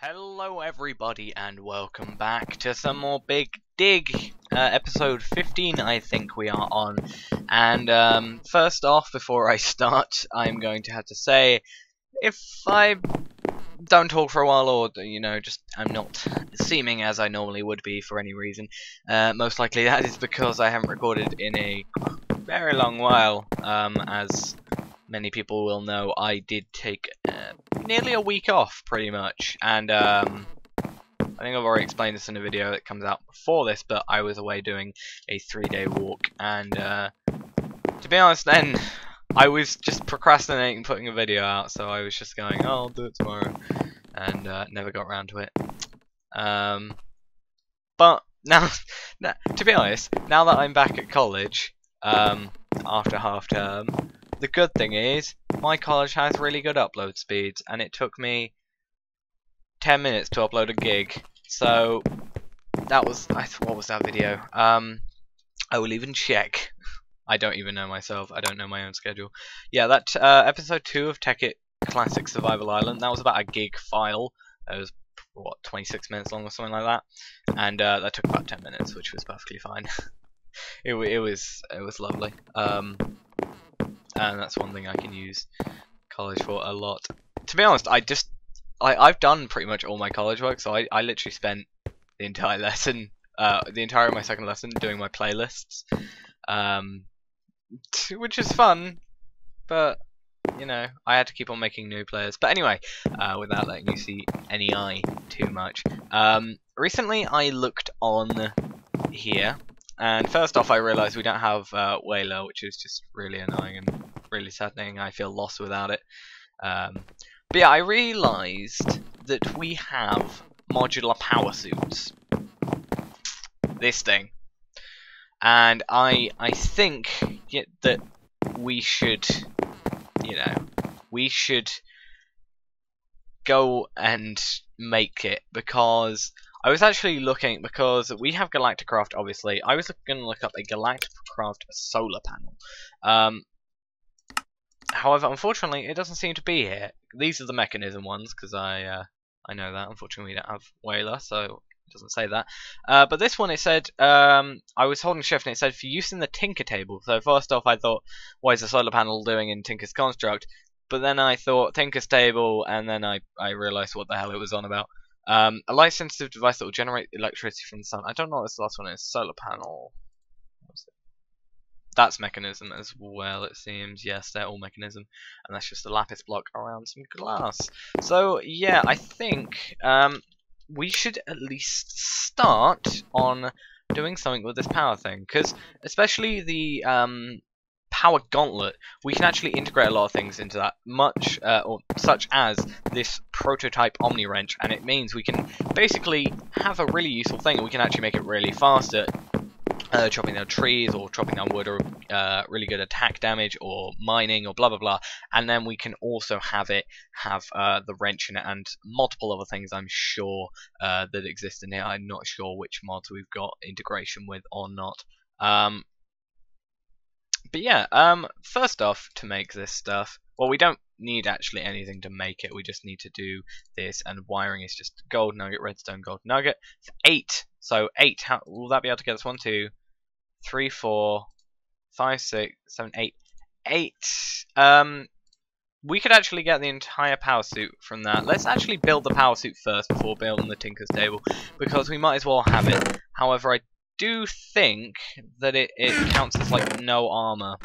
Hello everybody and welcome back to some more Big Dig, episode 15 I think we are on. And first off, before I start, I'm going to have to say, if I don't talk for a while or, just I'm not seeming as I normally would be for any reason, most likely that is because I haven't recorded in a very long while. As many people will know, I did take nearly a week off, pretty much, and I think I've already explained this in a video that comes out before this, but I was away doing a 3-day walk, and to be honest then, I was just procrastinating putting a video out, so I was just going, oh, I'll do it tomorrow, and never got around to it. But now, to be honest, now that I'm back at college, after half term, the good thing is, my college has really good upload speeds, and it took me 10 minutes to upload a gig. So that was, what was that video? I will even check. I don't even know myself. I don't know my own schedule. Yeah, that episode 2 of Tech It Classic Survival Island. That was about a gig file. It was what, 26 minutes long or something like that, and that took about 10 minutes, which was perfectly fine. it was lovely. And that's one thing I can use college for a lot. To be honest, I've done pretty much all my college work, so I literally spent the entire lesson, the entire of my second lesson doing my playlists, which is fun, but I had to keep on making new players. But anyway, without letting you see any eye too much, recently I looked on here. And first off, I realised we don't have Whaler, which is just really annoying and really saddening. I feel lost without it. But yeah, I realised that we have Modular Powersuits. This thing. And I think that we should, we should go and make it, because I was actually looking, because we have Galacticraft, obviously. I was going to look up a Galacticraft solar panel. However, unfortunately, it doesn't seem to be here. These are the mechanism ones, because I know that. Unfortunately, we don't have Whaler, so it doesn't say that. But this one, it said, I was holding shift, and it said, for use in the Tinker table. So first off, I thought, what is a solar panel doing in Tinker's construct? But then I thought, Tinker's table, and then I realised what the hell it was on about. A light-sensitive device that will generate electricity from the sun. I don't know what this last one is. Solar panel. What's it? That's mechanism as well, it seems. Yes, they're all mechanism. And that's just a lapis block around some glass. So, yeah, I think we should at least start on doing something with this power thing. Because, especially the power gauntlet, we can actually integrate a lot of things into that, such as this prototype Omni wrench, and it means we can basically have a really useful thing. We can actually make it really faster, chopping down trees or chopping down wood, or really good attack damage, or mining, or blah blah blah. And then we can also have it have the wrench in it and multiple other things, I'm sure, that exist in here. I'm not sure which mods we've got integration with or not. But yeah, first off, to make this stuff, well, we don't need actually anything to make it. We just need to do this, and wiring is just gold nugget, redstone, gold nugget. 8. So 8. How will that be able to get us? 1, 2, 3, 4, 5, 6, 7, 8. 8. We could actually get the entire power suit from that. Let's actually build the power suit first before building the Tinker's table, because we might as well have it. However, I do think that it counts as like no armor.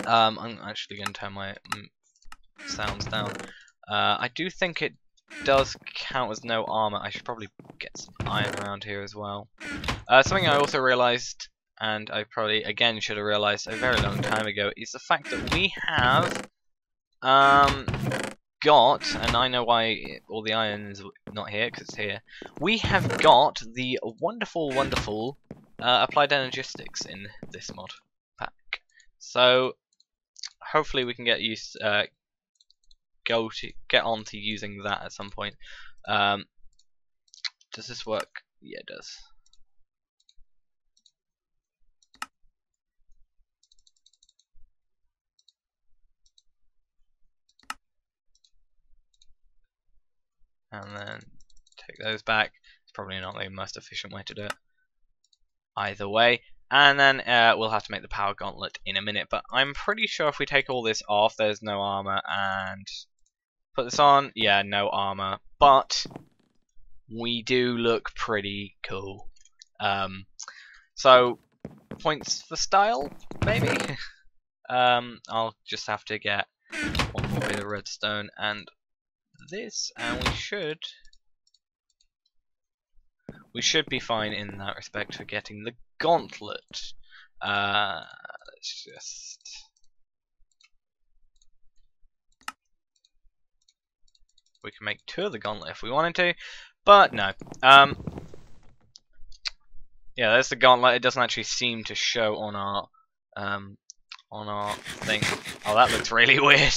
I'm actually going to turn my sounds down. I do think it does count as no armor. I should probably get some iron around here as well. Something I also realized, and I probably again should have realized a very long time ago, is the fact that we have got, and I know why all the iron is not here, because it's here, we have got the wonderful applied energistics in this mod pack. So hopefully we can get get on to using that at some point. Does this work? Yeah, it does. and then take those back. It's probably not the most efficient way to do it. Either way. And then we'll have to make the power gauntlet in a minute, but I'm pretty sure if we take all this off, there's no armor, and put this on, yeah, no armor, but we do look pretty cool. So, points for style, maybe? I'll just have to get one more bit of redstone and this, and we should be fine in that respect for getting the gauntlet. Let's just... We can make 2 of the gauntlet if we wanted to, but no. Yeah, there's the gauntlet. It doesn't actually seem to show on our thing. Oh, that looks really weird.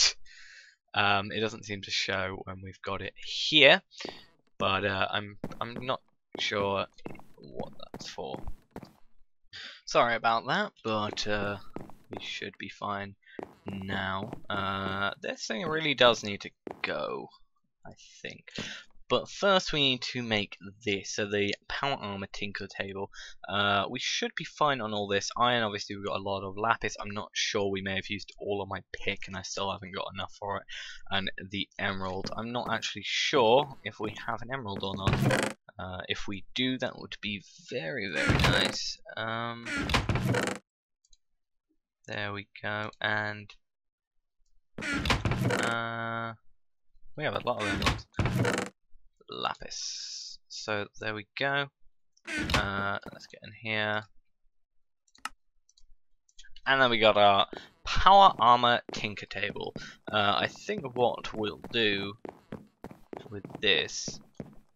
It doesn't seem to show when we've got it here, but I'm not sure what that's for. Sorry about that, but we should be fine now. This thing really does need to go, I think. But first we need to make this, so the power armor tinker table. We should be fine on all this. Iron, obviously we've got a lot of lapis. I'm not sure, we may have used all of my pick and I still haven't got enough for it. And the emerald, I'm not actually sure if we have an emerald or not. If we do, that would be very, very nice. There we go, and we have a lot of emeralds. Lapis. So there we go. Let's get in here. And then we got our power armor tinker table. I think what we'll do with this is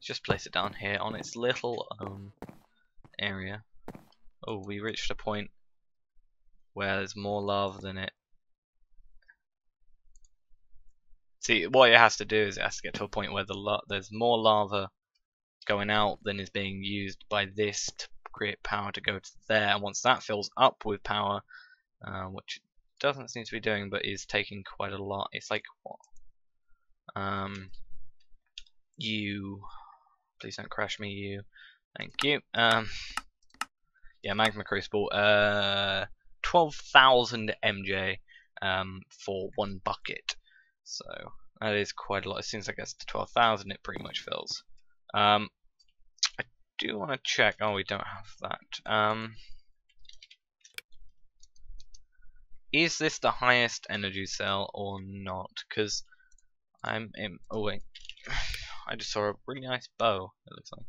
just place it down here on its little area. Oh, we reached a point where there's more lava than it. See, what it has to do is it has to get to a point where there's more lava going out than is being used by this to create power to go to there. And once that fills up with power, which it doesn't seem to be doing, but is taking quite a lot. It's like what? Please don't crash me, you. Thank you. Yeah, magma crucible. 12,000 MJ for 1 bucket. So that is quite a lot. As soon as I get to 12,000, it pretty much fills. I do want to check. Oh, we don't have that. Is this the highest energy cell or not? Because oh wait, I just saw a really nice bow. It looks like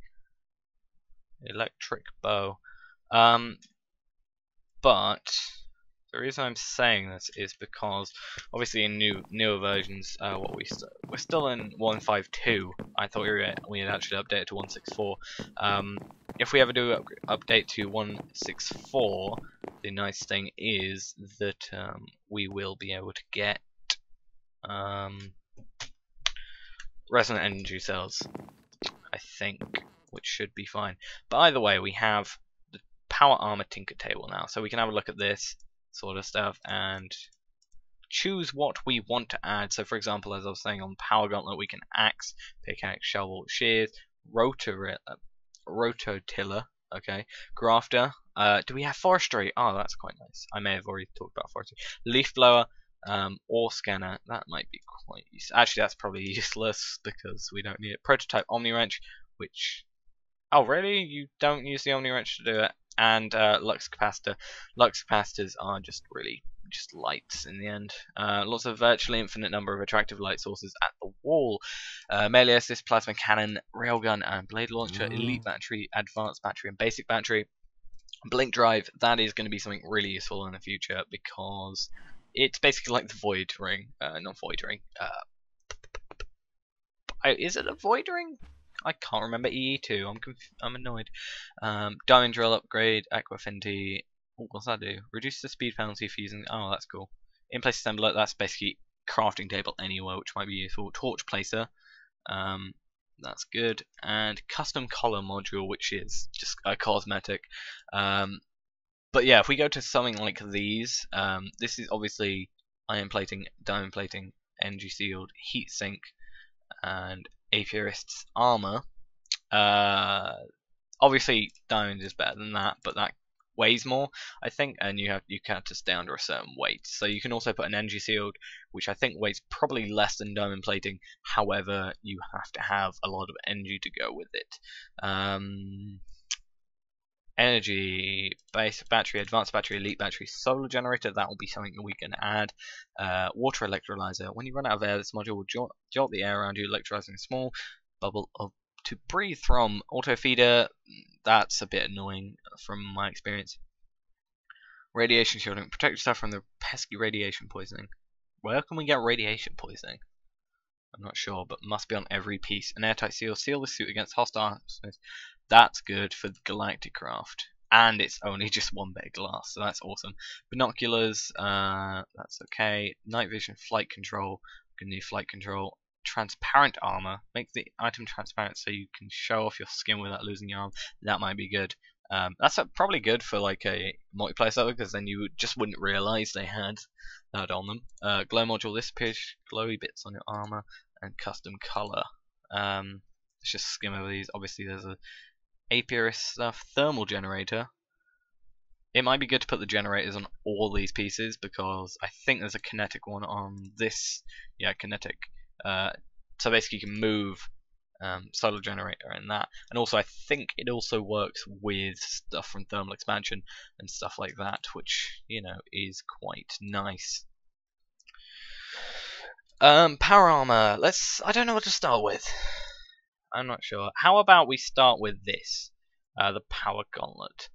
electric bow. But the reason I'm saying this is because obviously in newer versions, we're still in 1.5.2. I thought we had actually updated to 1.6.4. If we ever do update to 1.6.4, the nice thing is that we will be able to get resonant energy cells, I think, which should be fine. But either way, we have the power armor tinker table now, so we can have a look at this sort of stuff and choose what we want to add. So for example, as I was saying, on power gauntlet we can axe, pickaxe, shovel, shears, rototiller, okay, grafter. Do we have forestry? Oh, that's quite nice. I may have already talked about forestry. Leaf blower, ore scanner. That might be quite useful. Actually, that's probably useless because we don't need it. Prototype omni wrench, which, oh really? You don't use the omni wrench to do it? And lux capacitor. Lux capacitors are just lights in the end. Lots of virtually infinite number of attractive light sources at the wall. Melee assist, plasma cannon, railgun, and blade launcher. Elite battery, advanced battery, and basic battery. Blink drive. That is going to be something really useful in the future because it's basically like the void ring. Not void ring. Is it a void ring? I can't remember EE2. I'm annoyed. Diamond drill upgrade, aquafinity. What's that do? Reduce the speed penalty for using. Oh, that's cool. In place assembler. That's basically crafting table anywhere, which might be useful. Torch placer. That's good. And custom collar module, which is just a cosmetic. But yeah, if we go to something like these, this is obviously iron plating, diamond plating, energy sealed, heat sink, and Apiarist's armor. Obviously, diamond is better than that, but that weighs more, I think, and you have to stay under a certain weight. So you can also put an energy shield, which I think weighs probably less than diamond plating. However, you have to have a lot of energy to go with it. Energy, basic battery, advanced battery, elite battery, solar generator, that will be something that we can add. Water electrolyzer, when you run out of air, this module will jolt the air around you, electrolyzing a small bubble to breathe from. Auto feeder, that's a bit annoying from my experience. Radiation shielding, protect yourself from the pesky radiation poisoning. Where can we get radiation poisoning? I'm not sure, but must be on every piece. An airtight seal, seal the suit against hostile. That's good for Galacticraft, and it's only just one bit of glass, so that's awesome. Binoculars, that's okay. Night vision, flight control, gonna need flight control. Transparent armor, make the item transparent so you can show off your skin without losing your arm. That might be good. That's probably good for like a multiplayer server, because then you just wouldn't realize they had that on them. Glow module, this appears glowy bits on your armor, and custom color. Let's just skim over these. Obviously, there's a apiarist stuff. Thermal generator. It might be good to put the generators on all these pieces, because I think there's a kinetic one on this. Yeah, kinetic. So basically, you can move solar generator and that, and also I think it also works with stuff from thermal expansion and stuff like that, which is quite nice. Power armor. I don't know what to start with. I'm not sure. How about we start with this, the power gauntlet,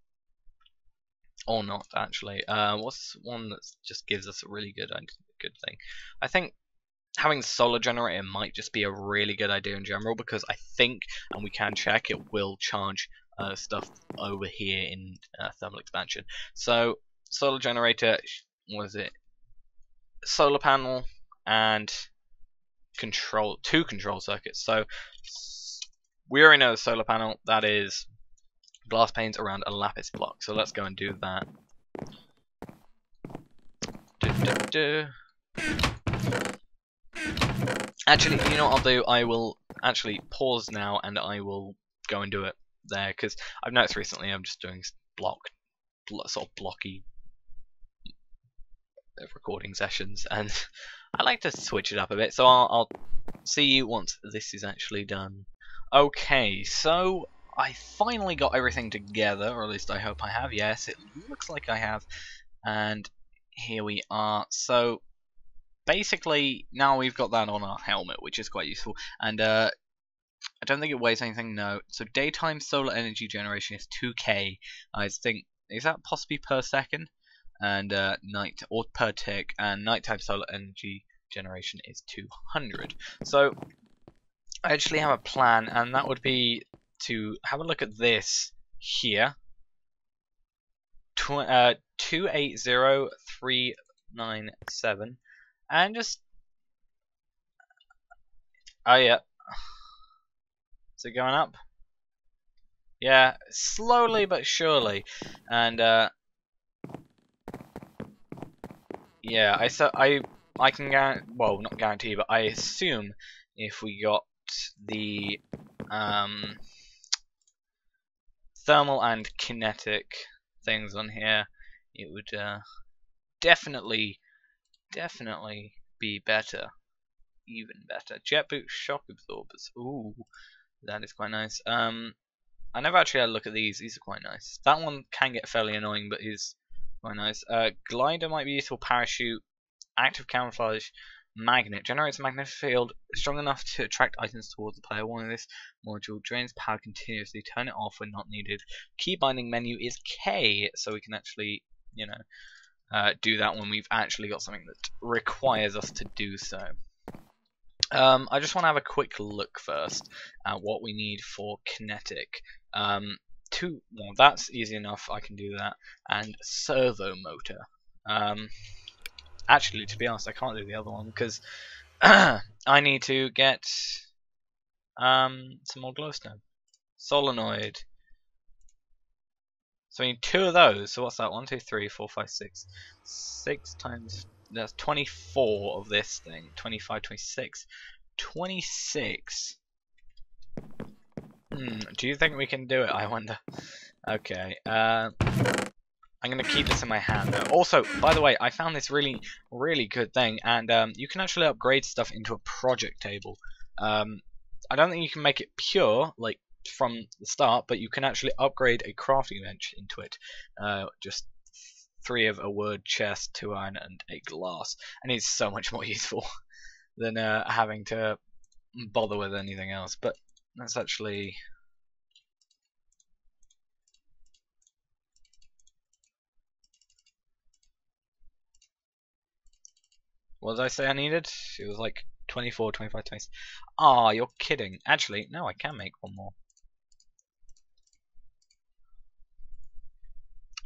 or not actually. What's one that just gives us a really good thing? I think having the solar generator might just be a really good idea in general, because I think, and we can check, it will charge stuff over here in thermal expansion. So solar generator, was it solar panel and two control circuits. So we already know the solar panel, that is glass panes around a lapis block. So let's go and do that. Actually, you know what I'll do? I will actually pause now and I will go and do it there, because I've noticed recently I'm just doing sort of blocky recording sessions, and I like to switch it up a bit. So I'll see you once this is actually done. Okay, so I finally got everything together, or at least I hope I have. Yes, it looks like I have, and here we are. So basically, now we've got that on our helmet, which is quite useful, and I don't think it weighs anything, no. So daytime solar energy generation is 2k, I think. Is that possibly per second? And night, or per tick, and nighttime solar energy generation is 200. So I actually have a plan, and that would be to have a look at this here. 280397, and just, oh yeah, is it going up? Yeah, slowly but surely, and yeah, I can well, not guarantee, but I assume if we got the thermal and kinetic things on here, it would definitely be better, even better. Jet boot shock absorbers. Ooh, that is quite nice. I never actually had a look at these. These are quite nice. That one can get fairly annoying, but is quite nice. Glider might be useful. Parachute, active camouflage, magnet generates a magnetic field strong enough to attract items towards the player. One of this module drains power continuously. Turn it off when not needed. Key binding menu is K, so we can actually, do that when we've actually got something that requires us to do so. I just want to have a quick look first at what we need for kinetic. Well, that's easy enough, I can do that. And servo motor. Actually, to be honest, I can't do the other one because I need to get some more glowstone. Solenoid. So we need 2 of those. So what's that? 1, 2, 3, 4, 5, 6. 6 times. That's 24 of this thing. 25, 26. 26 Do you think we can do it? I wonder. Okay. I'm gonna keep this in my hand though. Also, by the way, I found this really, really good thing, and you can actually upgrade stuff into a project table. I don't think you can make it pure, like from the start, but you can actually upgrade a crafting bench into it. Just 3 of a wood, chest, 2 iron, and 8 glass, and it's so much more useful than having to bother with anything else. But that's actually. What did I say I needed? It was like 24, 25, 20. Ah, you're kidding. Actually, no, I can make one more.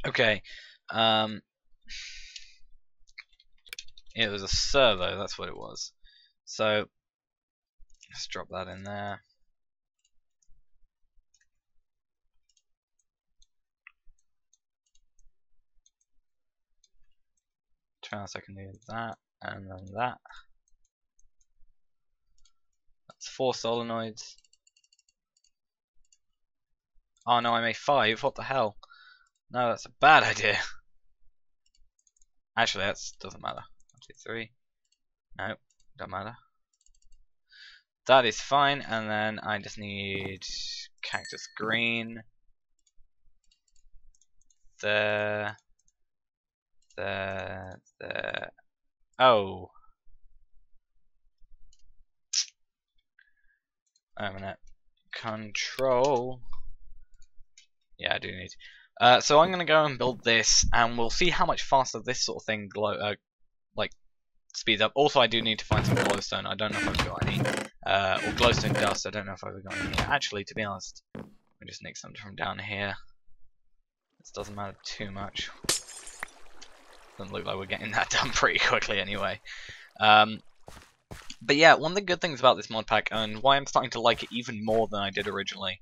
Okay. It was a servo, that's what it was. So, let's drop that in there. Turn on a second, do that, and then that. That's 4 solenoids. Oh no, I made 5. What the hell? No, that's a bad idea. Actually, that doesn't matter. 1, 2, 3. No, don't matter. That is fine, and then I just need cactus green. There. Oh. Wait a minute. Control. Yeah, I do need. So I'm gonna go and build this, and we'll see how much faster this sort of thing like speeds up. Also, I do need to find some glowstone. I don't know if I've got any, or glowstone dust. I don't know if I've got any here. Actually, to be honest, we just nick something from down here. This doesn't matter too much. Doesn't look like we're getting that done pretty quickly anyway. But yeah, one of the good things about this mod pack, and why I'm starting to like it even more than I did originally,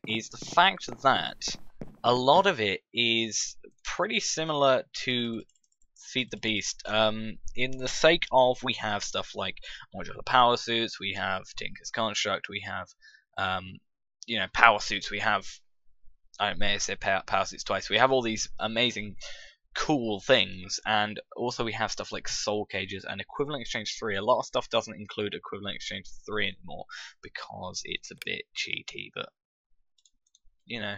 is the fact that a lot of it is pretty similar to Feed the Beast. In the sake of, we have stuff like Modular Powersuits, we have Tinker's Construct, we have, you know, Powersuits, we have, I may have said Powersuits twice, we have all these amazing cool things, and also we have stuff like soul cages and equivalent exchange 3. A lot of stuff doesn't include equivalent exchange 3 anymore because it's a bit cheaty, but you know,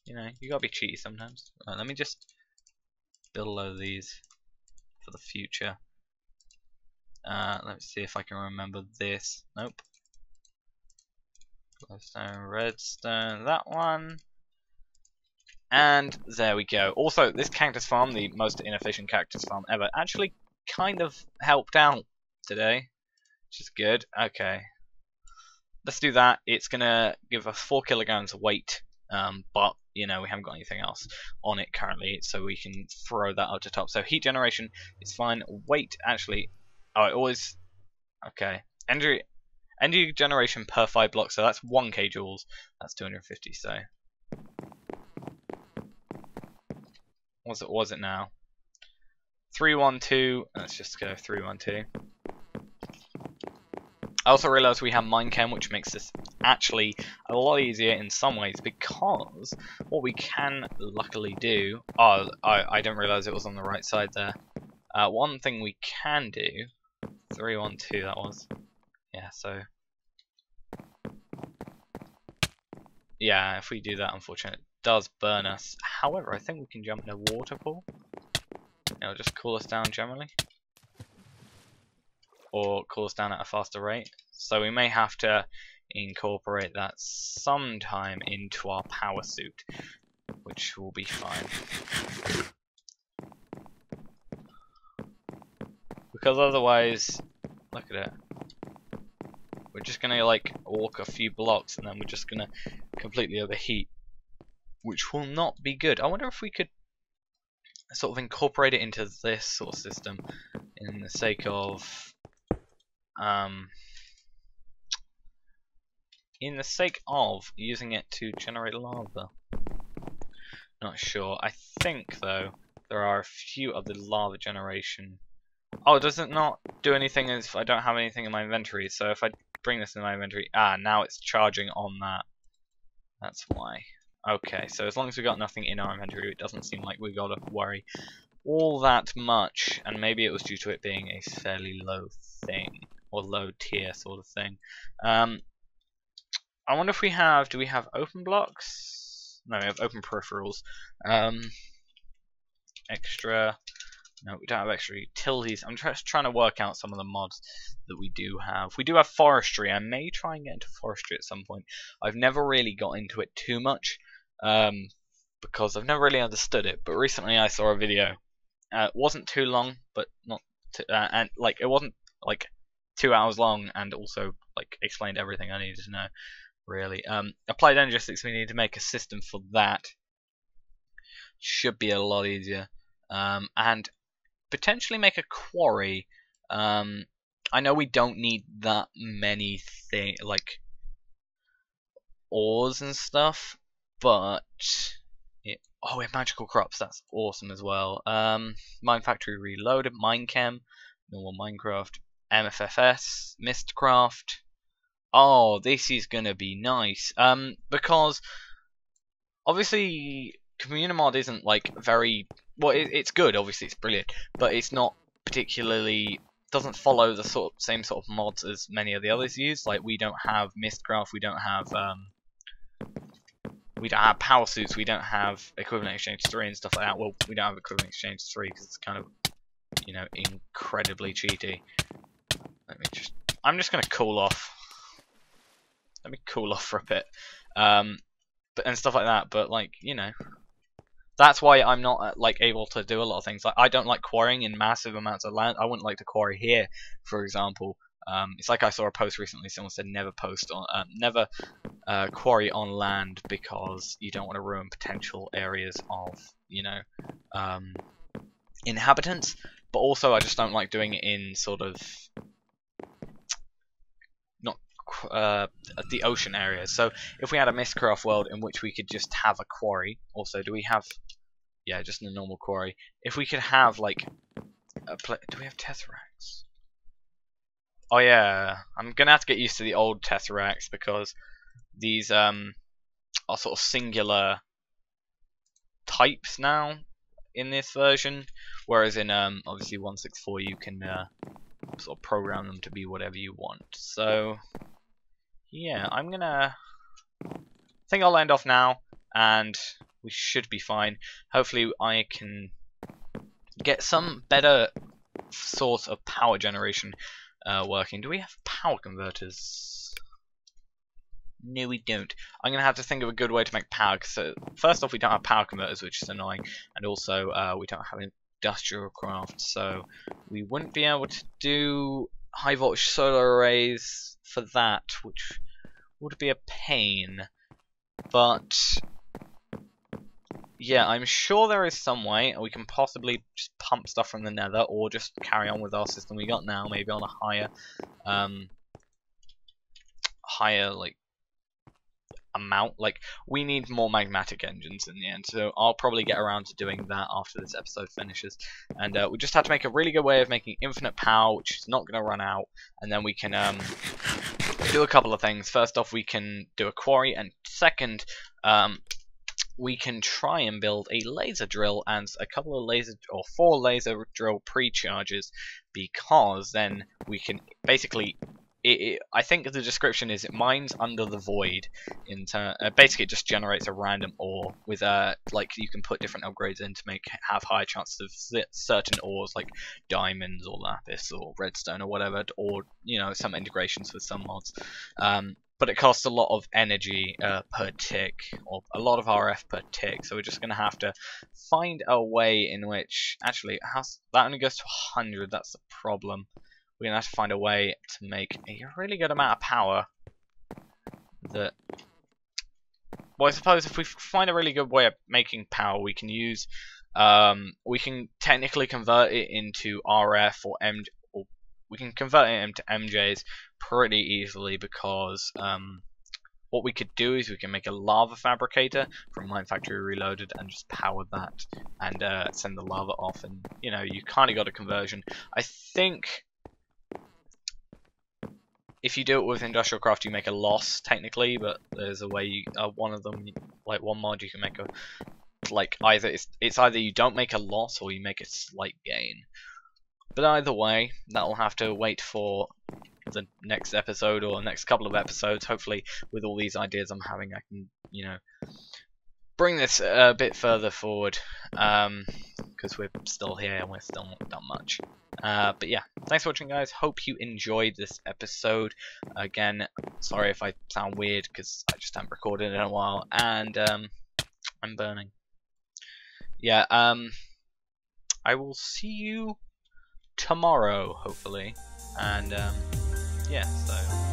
you gotta be cheaty sometimes. Let me just build a load of these for the future. Let's see if I can remember this. Nope. Glowstone, redstone, that one. And there we go. Also, this cactus farm, the most inefficient cactus farm ever, actually kind of helped out today, which is good. Okay. Let's do that. It's going to give us 4 kilograms of weight, but, you know, we haven't got anything else on it currently, so we can throw that up to top. So heat generation is fine. Weight, actually, oh, it always, okay. Energy generation per 5 blocks, so that's 1 kJ. That's 250, so. What was it now? 312. Let's just go 312. I also realised we have Minechem, which makes this actually a lot easier in some ways, because what we can luckily do. Oh, I didn't realise it was on the right side there. One thing we can do. 312. That was. Yeah. So. Yeah, if we do that, unfortunately, it does burn us. However, I think we can jump in a water pool. It'll just cool us down generally. Or cool us down at a faster rate. So we may have to incorporate that sometime into our power suit, which will be fine. Because otherwise, look at it. We're just gonna like walk a few blocks and then we're just gonna completely overheat, which will not be good. I wonder if we could sort of incorporate it into this sort of system in the sake of using it to generate lava. Not sure. I think though there are a few of the lava generation. Oh, does it not do anything if I don't have anything in my inventory? So if I bring this in my inventory. Ah, now it's charging on that. That's why. Okay, so as long as we got nothing in our inventory, it doesn't seem like we gotta worry all that much. And maybe it was due to it being a fairly low thing, or low tier sort of thing. I wonder if we have. Do we have open blocks? No, we have open peripherals. Extra. No, we don't have extra utilities. I'm just trying to work out some of the mods that we do have. We do have forestry. I may try and get into forestry at some point. I've never really got into it too much because I've never really understood it. But recently I saw a video. It wasn't too long, but not and like it wasn't like 2 hours long, and also like explained everything I needed to know. Really, applied energistics. We need to make a system for that. Should be a lot easier, and potentially make a quarry. I know we don't need that many like ores and stuff, but oh, we have magical crops. That's awesome as well. Mine Factory Reloaded, Minechem, normal Minecraft, MFFS, Mistcraft. Oh, this is gonna be nice. Because obviously Communimod isn't like very well. It's good. Obviously, it's brilliant, but it's not particularly. Doesn't follow the same sort of mods as many of the others use. Like we don't have Mistcraft, we don't have Powersuits, we don't have Equivalent Exchange 3 and stuff like that. Well, we don't have Equivalent Exchange 3 because it's kind of, you know, incredibly cheaty. I'm just gonna cool off. Let me cool off for a bit, and stuff like that. But like, you know. That's why I'm not like able to do a lot of things. Like I don't like quarrying in massive amounts of land. I wouldn't like to quarry here, for example. It's like I saw a post recently. Someone said never quarry on land because you don't want to ruin potential areas of, you know, inhabitants. But also, I just don't like doing it in sort of not the ocean areas. So if we had a Mistcraft world in which we could just have a quarry. Also, do we have? Yeah, just a normal quarry. If we could have like do we have Tesseracts? Oh yeah, I'm gonna have to get used to the old Tesseracts because these are sort of singular types now in this version, whereas in obviously 1.6.4 you can sort of program them to be whatever you want. So yeah, I think I'll end off now, and we should be fine. Hopefully I can get some better source of power generation working. Do we have power converters? No, we don't. I'm going to have to think of a good way to make power. So first off, we don't have power converters, which is annoying, and also we don't have industrial craft, so we wouldn't be able to do high voltage solar arrays for that, which would be a pain. But yeah, I'm sure there is some way we can possibly just pump stuff from the nether, or just carry on with our system we got now, maybe on a higher like amount. Like we need more magmatic engines in the end, so I'll probably get around to doing that after this episode finishes. And we just have to make a really good way of making infinite power, which is not going to run out, and then we can do a couple of things. First off, we can do a quarry, and second, we can try and build a laser drill and a couple of 4 laser drill pre-charges, because then we can basically, I think the description is it mines under the void. Basically, it just generates a random ore with like you can put different upgrades in to have higher chances of certain ores like diamonds or lapis or redstone or whatever, or you know, some integrations with some mods. But it costs a lot of energy per tick, or a lot of RF per tick, so we're just going to have to find a way in which, actually, that only goes to 100, that's the problem. We're going to have to find a way to make a really good amount of power that, well, I suppose if we find a really good way of making power, we can use, we can technically convert it into RF or MJ, or we can convert it into MJs pretty easily, because what we could do is we can make a lava fabricator from Mine Factory Reloaded and just power that and send the lava off, and you know, you kind of got a conversion. I think if you do it with industrial craft, you make a loss technically, but there's a way one of them, like one mod, you can make a either it's either you don't make a loss or you make a slight gain. But either way, that'll have to wait for the next episode or next couple of episodes. Hopefully, with all these ideas I'm having, I can, bring this a bit further forward, because we're still here and we're still not done much. But yeah, thanks for watching, guys. Hope you enjoyed this episode. Again, sorry if I sound weird because I just haven't recorded in a while, and I'm burning. Yeah, I will see you tomorrow, hopefully, and yeah, so